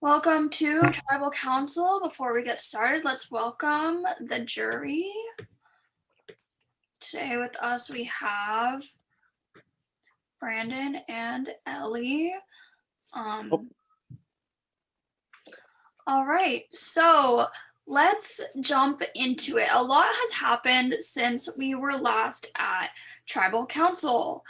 Welcome to Tribal Council. Before we get started, let's welcome the jury. Today with us we have Brandon and Ellie. All right, so let's jump into it. A lot has happened since we were last at Tribal Council.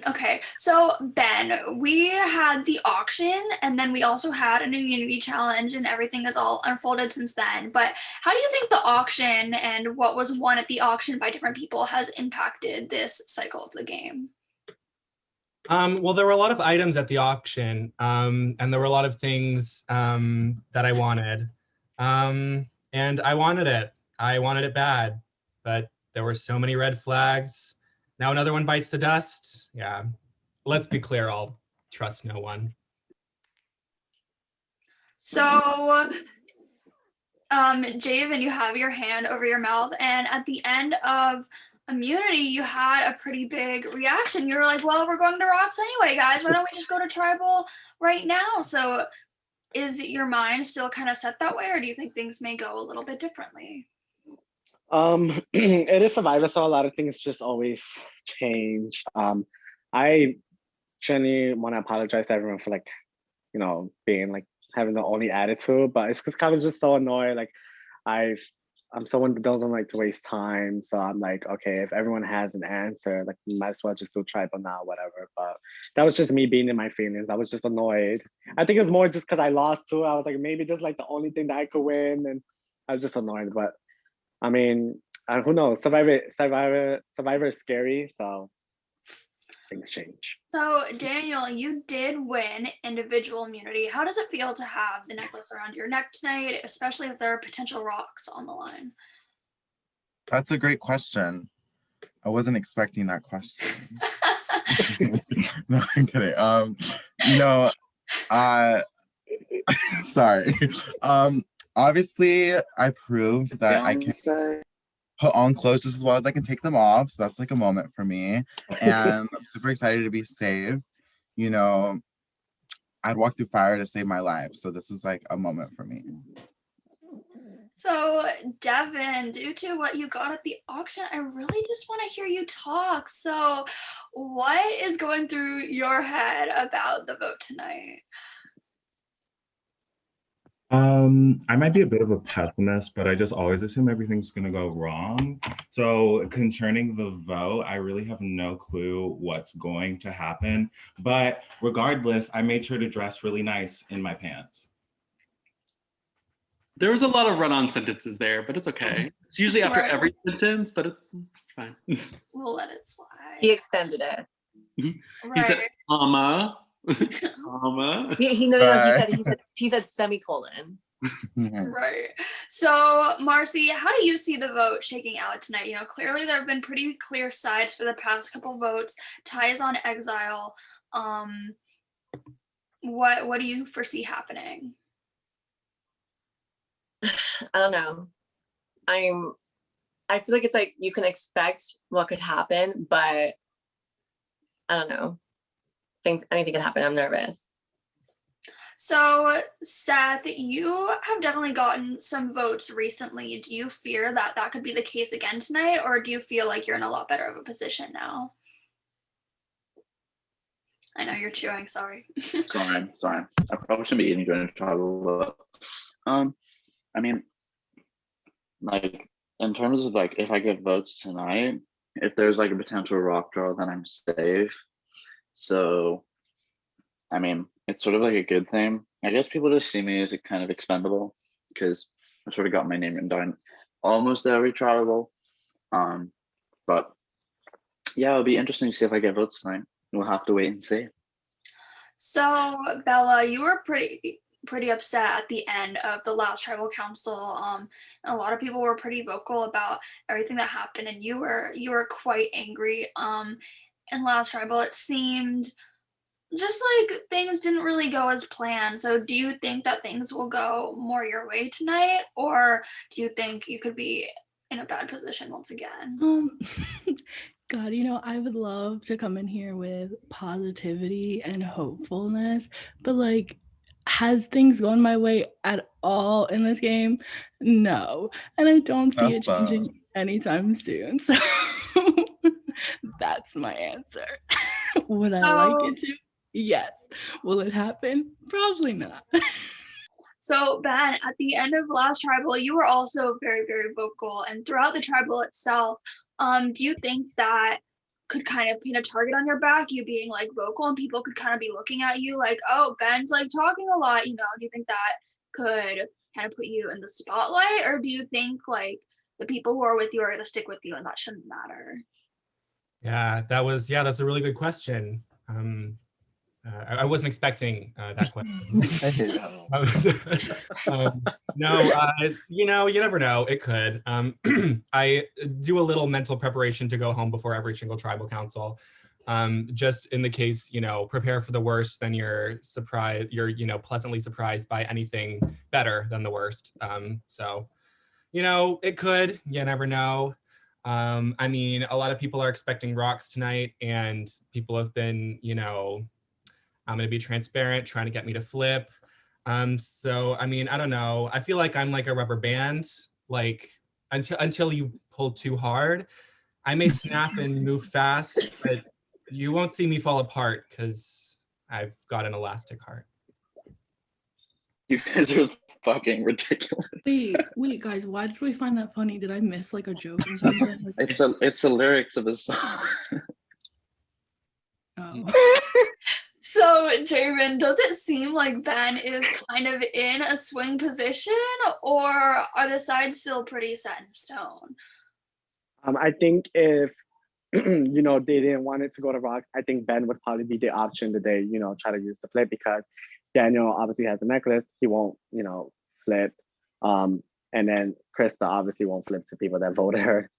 Okay, so Ben, we had the auction and then we also had an immunity challenge and everything has all unfolded since then. But how do you think the auction and what was won at the auction by different people has impacted this cycle of the game? Well, there were a lot of items at the auction, and there were a lot of things that I wanted. And I wanted it. I wanted it bad, but there were so many red flags. Now another one bites the dust. Yeah, let's be clear, I'll trust no one. So, Javen, you have your hand over your mouth, and at the end of immunity, you had a pretty big reaction. You were like, well, we're going to Rocks anyway, guys. Why don't we just go to Tribal right now? So is your mind still kind of set that way, or do you think things may go a little bit differently? It is Survivor, so a lot of things just always change. I genuinely want to apologize to everyone for being having the only attitude, but it's because I was just so annoyed. I'm someone that doesn't like to waste time, so I'm like, okay, if everyone has an answer, like might as well just do Tribal now, whatever. But that was just me being in my feelings. I was just annoyed. I think it's more just because I lost too. I was like, maybe just like the only thing that I could win, and I was just annoyed. But I mean, who knows? Survivor is scary, so things change. So, Daniel, you did win individual immunity. How does it feel to have the necklace around your neck tonight, especially if there are potential rocks on the line? That's a great question. I wasn't expecting that question. No, I'm kidding. Sorry. Obviously, I proved that I can put on clothes just as well as I can take them off. So that's like a moment for me. And I'm super excited to be saved. You know, I'd walk through fire to save my life. So this is like a moment for me. So, Devin, due to what you got at the auction, I really just want to hear you talk. So, what is going through your head about the vote tonight? I might be a bit of a pessimist, but I just always assume everything's going to go wrong. So concerning the vote, I really have no clue what's going to happen. But regardless, I made sure to dress really nice in my pants. There was a lot of run-on sentences there, but it's okay. It's usually after every sentence, but it's fine. We'll let it slide. He extended it. Right. He said, comma. He said semicolon. Right. So, Marcy, how do you see the vote shaking out tonight? You know, clearly there have been pretty clear sides for the past couple votes. Ty is on exile. What do you foresee happening? I don't know. I feel like it's like you can expect what could happen, but I don't know. Anything can happen. I'm nervous. So, Seth, you have definitely gotten some votes recently. Do you fear that that could be the case again tonight, or do you feel like you're in a lot better of a position now? I know you're chewing, sorry. Sorry. I probably shouldn't be eating during Tribal, but I mean, like in terms of like if I get votes tonight, if there's like a potential rock draw, then I'm safe. So, I mean, it's sort of like a good thing. I guess people just see me as a kind of expendable because I sort of got my name written down almost every Tribal. But yeah, it'll be interesting to see if I get votes tonight. We'll have to wait and see. So, Bella, you were pretty upset at the end of the last Tribal Council. And a lot of people were pretty vocal about everything that happened, and you were quite angry. In last Tribal, it seemed just like things didn't really go as planned. So do you think that things will go more your way tonight, or do you think you could be in a bad position once again? God, I would love to come in here with positivity and hopefulness, but like, has things gone my way at all in this game? No. And I don't see it That's changing anytime soon. So that's my answer. Would I like So, it to? Yes. Will it happen? Probably not. so Ben, at the end of last tribal, you were also very, very vocal, and throughout the tribal itself, do you think that could kind of paint a target on your back, you being like vocal, and people could kind of be looking at you like, oh, Ben's like talking a lot, do you think that could kind of put you in the spotlight, or do you think like the people who are with you are going to stick with you and that shouldn't matter? Yeah, that's a really good question. I wasn't expecting that question. I hate that. No, you never know. It could. I do a little mental preparation to go home before every single tribal council. Just in the case, prepare for the worst, then you're pleasantly surprised by anything better than the worst. So, it could. You never know. I mean, a lot of people are expecting rocks tonight, and people have been, I'm going to be transparent, trying to get me to flip. So, I mean, I don't know. I feel like I'm like a rubber band, like until you pull too hard. I may snap and move fast, but you won't see me fall apart because I've got an elastic heart. You guys are fucking ridiculous. Wait, guys, why did we find that funny? Did I miss like a joke or something? Like, It's the lyrics of a song. oh. So, Javen, does it seem like Ben is kind of in a swing position, or are the sides still pretty set in stone? I think if they didn't want it to go to rocks, I think Ben would probably be the option that they try to use to flip, because Daniel obviously has a necklace. He won't flip, and then Krista obviously won't flip to people that voted her,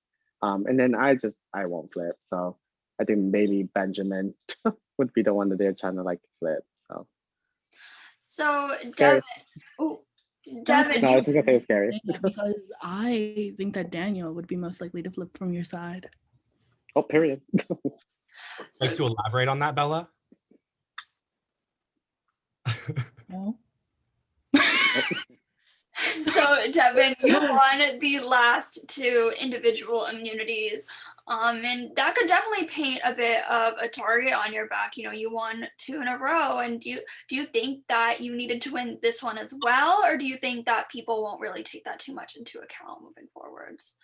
and then I won't flip. So I think maybe Benjamin would be the one that they're trying to like flip. So, Scary. Devin, No, I was just gonna say it's scary. Yeah, because I think that Daniel would be most likely to flip from your side. Oh, period. Like to elaborate on that, Bella? No. So, Devin, you won the last two individual immunities, and that could definitely paint a bit of a target on your back. You won 2 in a row, and do you think that you needed to win this one as well, or do you think that people won't really take that too much into account moving forwards?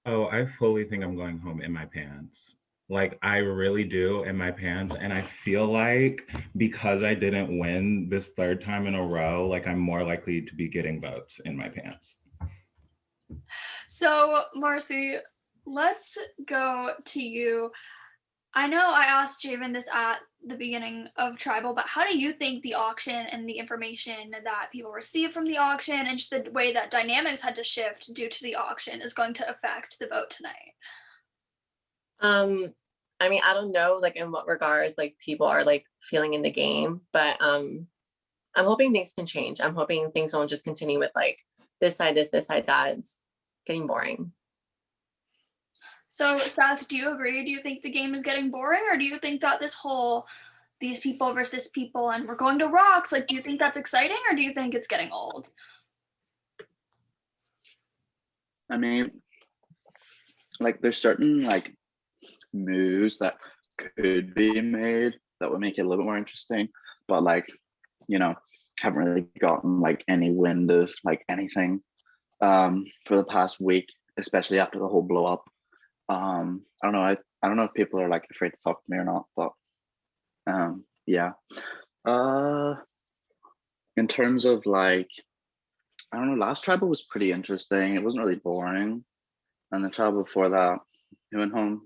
Oh, I fully think I'm going home in my pants. Like, I really do, in my pants. And I feel like because I didn't win this 3rd time in a row, like I'm more likely to be getting votes in my pants. So, Marcy, let's go to you. I know I asked Javen this at the beginning of Tribal, but how do you think the auction and the information that people receive from the auction and just the way that dynamics had to shift due to the auction is going to affect the vote tonight? I mean, I don't know like in what regards like people are like feeling in the game, but I'm hoping things can change. I'm hoping things don't just continue with like this side that. It's getting boring. So, Seth, do you agree? Do you think the game is getting boring, or do you think that these people versus this people and we're going to rocks, like, do you think that's exciting, or do you think it's getting old? I mean, like there's certain like moves that could be made that would make it a little bit more interesting, but like haven't really gotten like any wind of like anything for the past week, especially after the whole blow up. I don't know. I don't know if people are like afraid to talk to me or not, but yeah. In terms of like, I don't know, last tribal was pretty interesting. It wasn't really boring. And the tribal before that, who went home?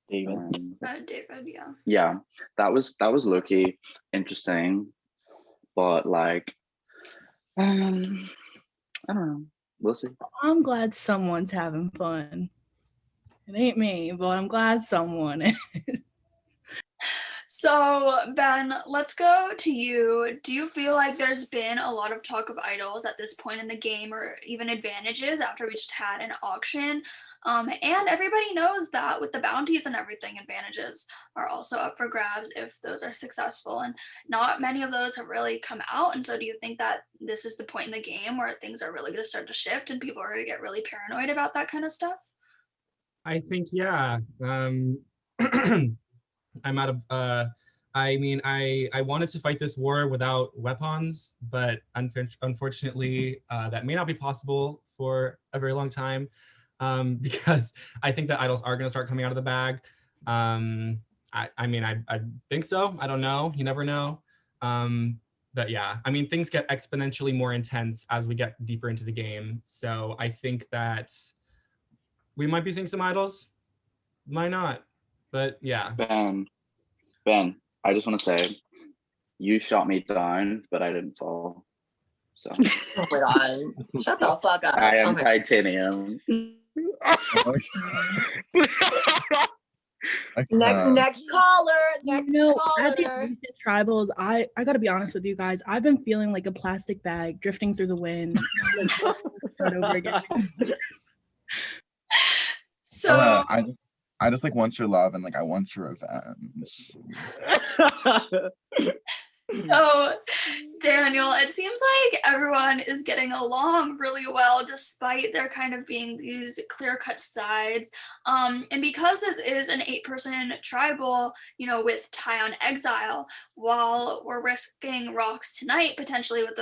David. David, yeah. Yeah, that was low-key interesting, but like, I don't know. We'll see. I'm glad someone's having fun. It ain't me, but I'm glad someone is. So, Ben, let's go to you. Do you feel like there's been a lot of talk of idols at this point in the game, or even advantages after we just had an auction? And everybody knows that with the bounties and everything, advantages are also up for grabs if those are successful. And not many of those have really come out. And so do you think that this is the point in the game where things are really going to start to shift and people are going to get really paranoid about that kind of stuff? I think, yeah. I'm out of I mean, I wanted to fight this war without weapons, but unfortunately, that may not be possible for a very long time, because I think that idols are going to start coming out of the bag. I mean, I think so. I don't know. You never know. But yeah, I mean, things get exponentially more intense as we get deeper into the game. So I think that we might be seeing some idols, might not. But yeah. Ben, I just want to say, you shot me down, but I didn't fall. So Oh my god. Shut the fuck up. I am Oh my- titanium. Next caller. Next At the caller. recent tribals, I gotta be honest with you guys. I've been feeling like a plastic bag drifting through the wind, like, start over again. So Bella, I just like want your love and like I want your revenge. So, Daniel, it seems like everyone is getting along really well despite there kind of being these clear-cut sides. And because this is an 8-person tribal, you know, with Tie on Exile, while we're risking rocks tonight, potentially with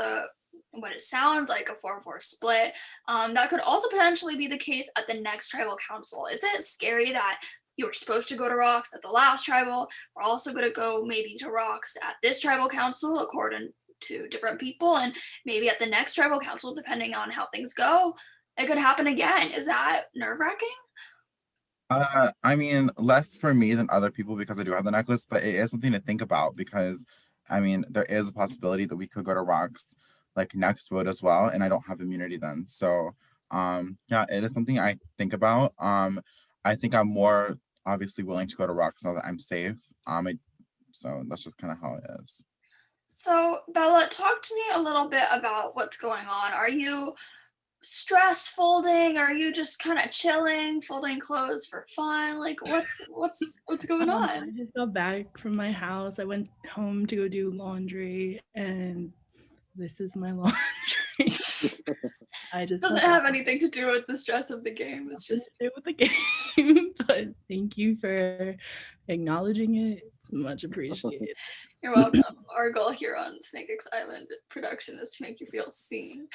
what it sounds like a 4-4 split, that could also potentially be the case at the next tribal council. Is it scary that you were supposed to go to rocks at the last tribal? We're also going to go maybe to rocks at this tribal council, according to different people, and maybe at the next tribal council, depending on how things go, it could happen again. Is that nerve-wracking? I mean, less for me than other people because I do have the necklace, but it is something to think about because, I mean, there is a possibility that we could go to rocks like next vote as well, and I don't have immunity then. So, yeah, it is something I think about. I think I'm more obviously willing to go to rocks now that I'm safe. So that's just kind of how it is. So, Bella, talk to me a little bit about what's going on. Are you stress folding? Are you just kind of chilling, folding clothes for fun? Like, what's going I on? just got back from my house. I went home to go do laundry, and this is my laundry. I just Doesn't have anything to do with the stress of the game. It's just do with the game. But thank you for acknowledging it. It's much appreciated. You're welcome. Our goal here on Snake X Island production is to make you feel seen.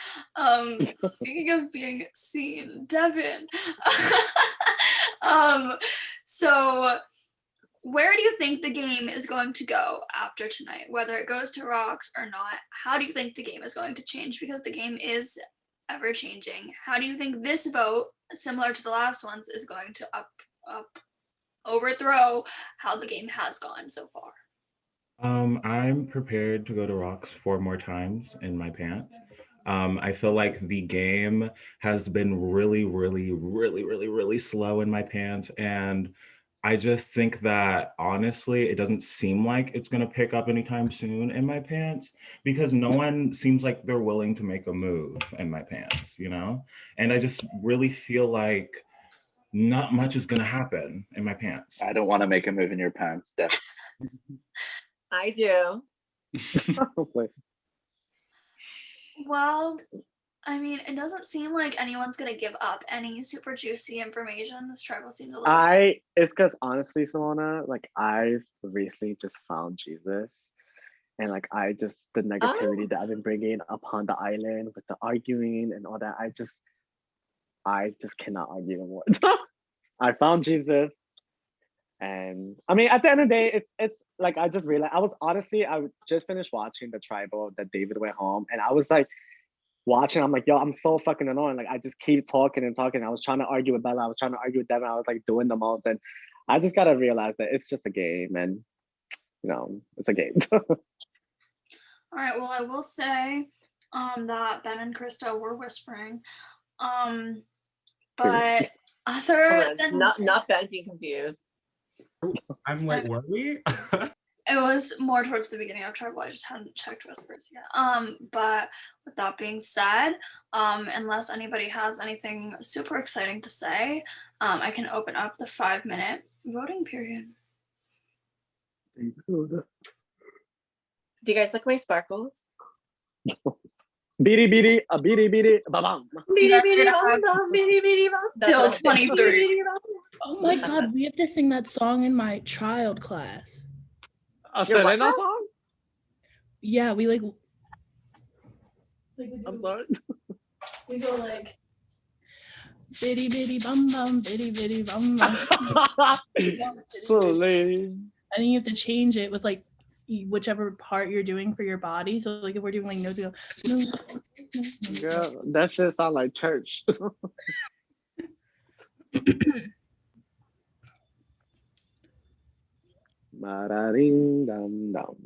Speaking of being seen, Devin. So where do you think the game is going to go after tonight? Whether it goes to rocks or not, how do you think the game is going to change? Because the game is ever changing. How do you think this vote, similar to the last ones, is going to overthrow how the game has gone so far? I'm prepared to go to rocks 4 more times in my pants. I feel like the game has been really, really, really, really, really slow in my pants. And I just think that honestly, it doesn't seem like it's going to pick up anytime soon in my pants because no one seems like they're willing to make a move in my pants, you know? And I just really feel like not much is going to happen in my pants. I don't want to make a move in your pants, Steph. I do. Well, I mean, it doesn't seem like anyone's gonna give up any super juicy information. This tribal seems a little It's because honestly, Simona, like I've recently just found Jesus. And like the negativity that I've been bringing upon the island with the arguing and all that, I just cannot argue anymore. I found Jesus. And I mean, at the end of the day, it's like I just realized I just finished watching the tribal that David went home, and I was like watching. I'm like, yo, I'm so fucking annoying. Like I just keep talking and talking. I was trying to argue with Bella. I was trying to argue with Devin. I was like doing the most, and I just gotta realize that it's just a game, and you know, it's a game. All right. Well, I will say that Ben and Krista were whispering, but other than Not Ben being confused. I'm like, were we? it was more towards the beginning of tribal. I just hadn't checked whispers yet. But with that being said, unless anybody has anything super exciting to say, I can open up the 5-minute voting period. Do you guys like my sparkles? Beady beady, a beady beady, ba-bam. Beady, beady, bum, bum, beady, beady, bum. That's Till what I'm saying. 23. Beady, beady, bum. Oh my God, we have to sing that song in my child class. A Your what Selena class? song? Yeah, we like I'm sorry. we go like bitty bitty bum bum bitty bitty bum bum. Celine. And then you have to change it with like whichever part you're doing for your body. So like if we're doing like nose, you go no, no, no, Girl, that shit sound like church. Ba-da-ding, dum, dum.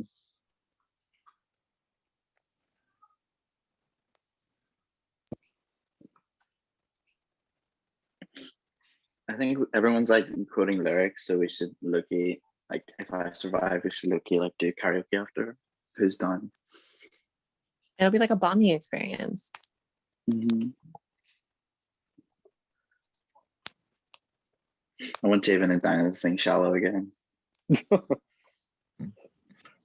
I think everyone's like quoting lyrics, so we should look-y, like if I survive, we should look-y like do karaoke after. Who's done? It'll be like a bonding experience. Mhm. I want Javen and Dinah to sing "Shallow" again.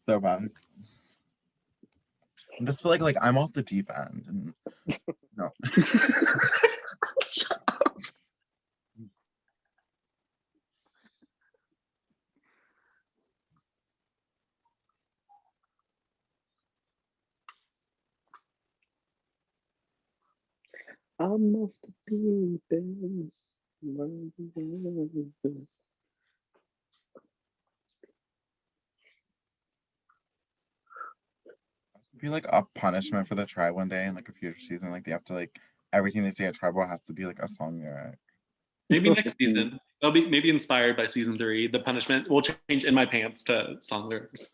They're back. I just feel like I'm off the deep end. And no. I'm off the deep end. Be like a punishment for the tribe one day in like a future season. Like they have to like everything they say at tribal has to be like a song lyric. Maybe next season. They'll be maybe inspired by season 3. The punishment will change "In My Pants" to song lyrics.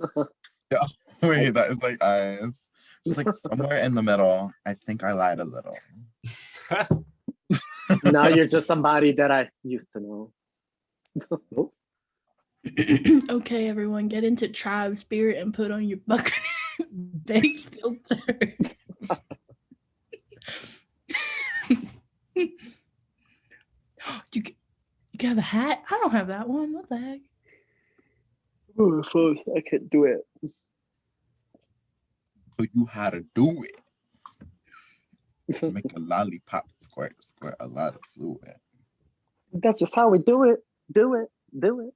Wait, that is like eyes. Just like somewhere in the middle. I think I lied a little. Now you're just somebody that I used to know. Oh, Okay, everyone, get into tribe spirit and put on your bucket big filter. You can have a hat? I don't have that one. What the heck? oh, folks, I can't do it. So you how to do it. Make a lollipop squirt a lot of fluid. That's just how we do it. Do it. Do it.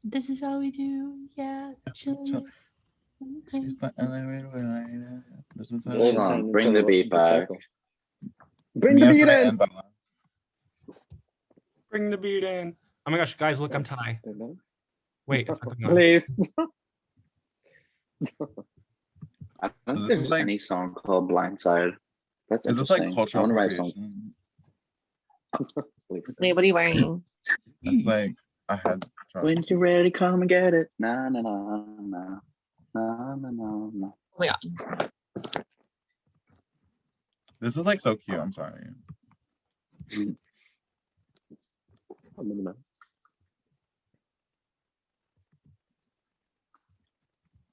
This is how we do. Yeah, chilling. Okay. She's the elevator line. This is how Hold we on, Turn bring into the a beat back. circle. Bring Me the after beat I in. end, Bella. Bring the beat in. Oh my gosh, guys, look, I'm tie. Wait, it's not going on. Please. I don't This think is there's like- any song called "Blindside." That's Is this interesting. like I cultural want to write a song. appropriation? Wait, what are you wearing? It's like I had When you're ready, come and get it. Na na na na na na na na. Oh my God. This is like so cute. I'm sorry.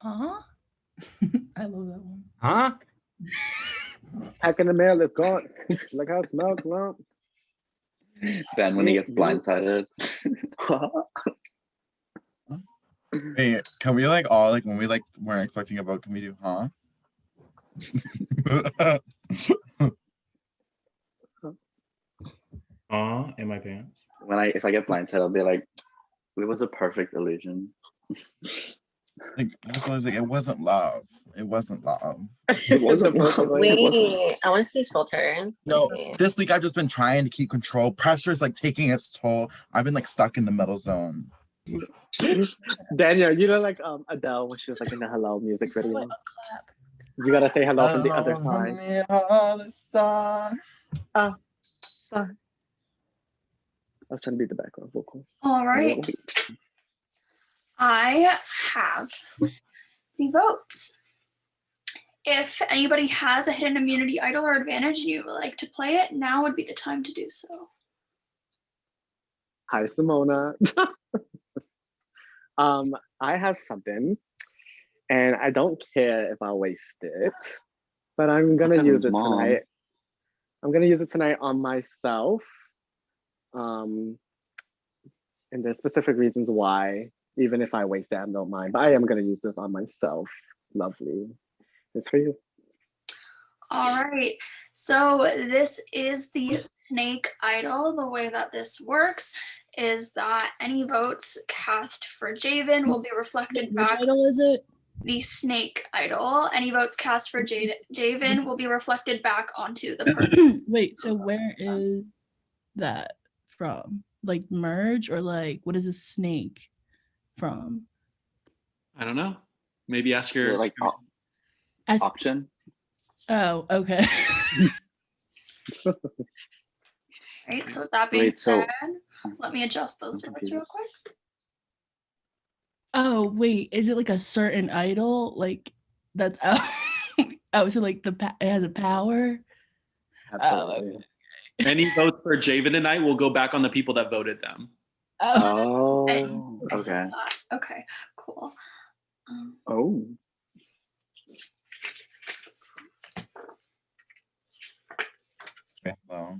Uh-huh. I love that one. Huh? Pack in the mail, it's gone. Like how it smells, well. Ben when he gets blindsided. Hey, can we like all like when we like weren't expecting a vote, can we do huh? In my pants. If I get blindsided, I'll be like, it was a perfect illusion. Like that's why I was like, it wasn't love. It wasn't love. It wasn't. Wait, I want to see these filters. No, Okay. this week I've just been trying to keep control. Pressure's like taking its toll. I've been like stuck in the middle zone. Daniel, you know like Adele when she was like in the Hello music Wait, video. I'll clap. You gotta say hello from the other side. Sorry. I was trying to be the background vocal. All right. I have the votes. If anybody has a hidden immunity, idol, or advantage and you would like to play it, now would be the time to do so. Hi, Simona. I have something, and I don't care if I waste it, but I'm gonna use it Mom. tonight. I'm gonna use it tonight on myself. And there's specific reasons why, even if I waste it, I don't mind. But I am gonna use this on myself. Lovely. It's for you. All right. So this is the snake idol. The way that this works is that any votes cast for Javen will be reflected Which back. idol is it? The snake idol. Any votes cast for Javen will be reflected back onto the person. Wait, so where is that from? Like merge or like what is a snake from? I don't know. Maybe ask Is your it like As- auction? oh, okay. Right. So with that being Wait, so said, let me adjust those I'm votes real confused. quick. Oh, wait, is it like a certain idol? Like that's oh, so like it has a power? Absolutely. Any votes for Javen tonight will go back on the people that voted them. Oh, I see Okay. that. Okay, cool. Oh. Okay, well.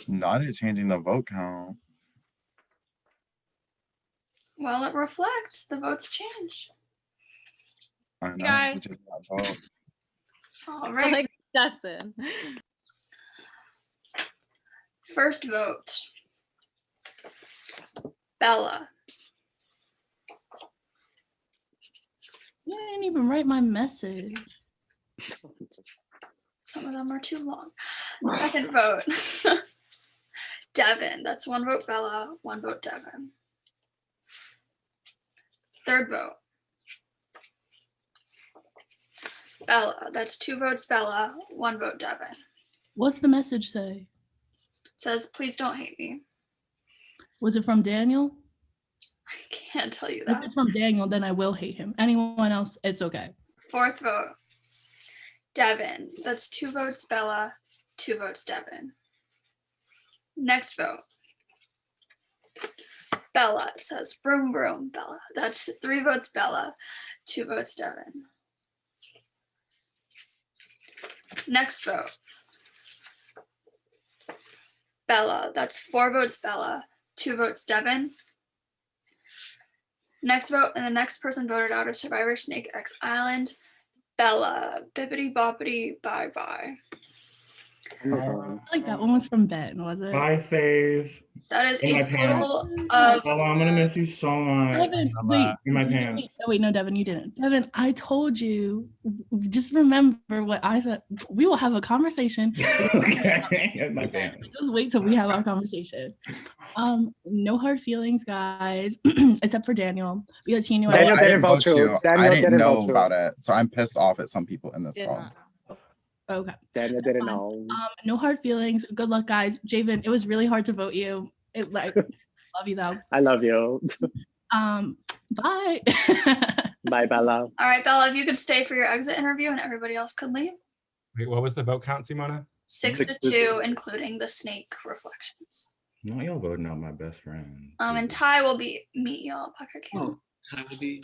Not it changing the vote count. Well, it reflects the votes change. I know. guys. So just not votes. All right. Like steps in. First vote. Bella. you didn't even write my message. Some of them are too long. Second vote. Devin. That's one vote Bella, one vote Devin. Third vote. Bella. That's two votes Bella, one vote Devin. What's the message say? It says, please don't hate me. Was it from Daniel? I can't tell you If that. it's from Daniel, then I will hate him. Anyone else, it's okay. Fourth vote. Devin. That's two votes Bella, two votes Devin. Next vote. Bella. It says broom broom Bella. That's three votes Bella, two votes Devin. Next vote. Bella. That's four votes Bella, two votes Devin. Next vote, and the next person voted out is Survivor Snake X Island. Bella. Bippity boppity bye bye. Oh my God. I like that one was from Ben, was it? Bye, Fave. That is In a my pants. total of Oh, I'm gonna miss you so much. Devin, wait. In my wait, pants. Oh wait, no, Devin, you didn't. Devin, I told you. Just remember what I said. We will have a conversation. Okay, in my pants. Just wait till we have our conversation. No hard feelings, guys, except for Daniel because he knew Daniel I was. didn't didn't vote you. I Daniel didn't didn't know vote you. about it. So I'm pissed off at some people in this Did call. not. Okay. Daniel didn't fine. know. No hard feelings. Good luck, guys. Javen, it was really hard to vote you. It like love you though. I love you. Bye. Bye, Bella. all right, Bella. If you could stay for your exit interview, and everybody else could leave. Wait, what was the vote count, Simona? 6-2, including the snake reflections. No, y'all voting out my best friend. And Ty will be meet y'all. Pucker King. Oh, that would be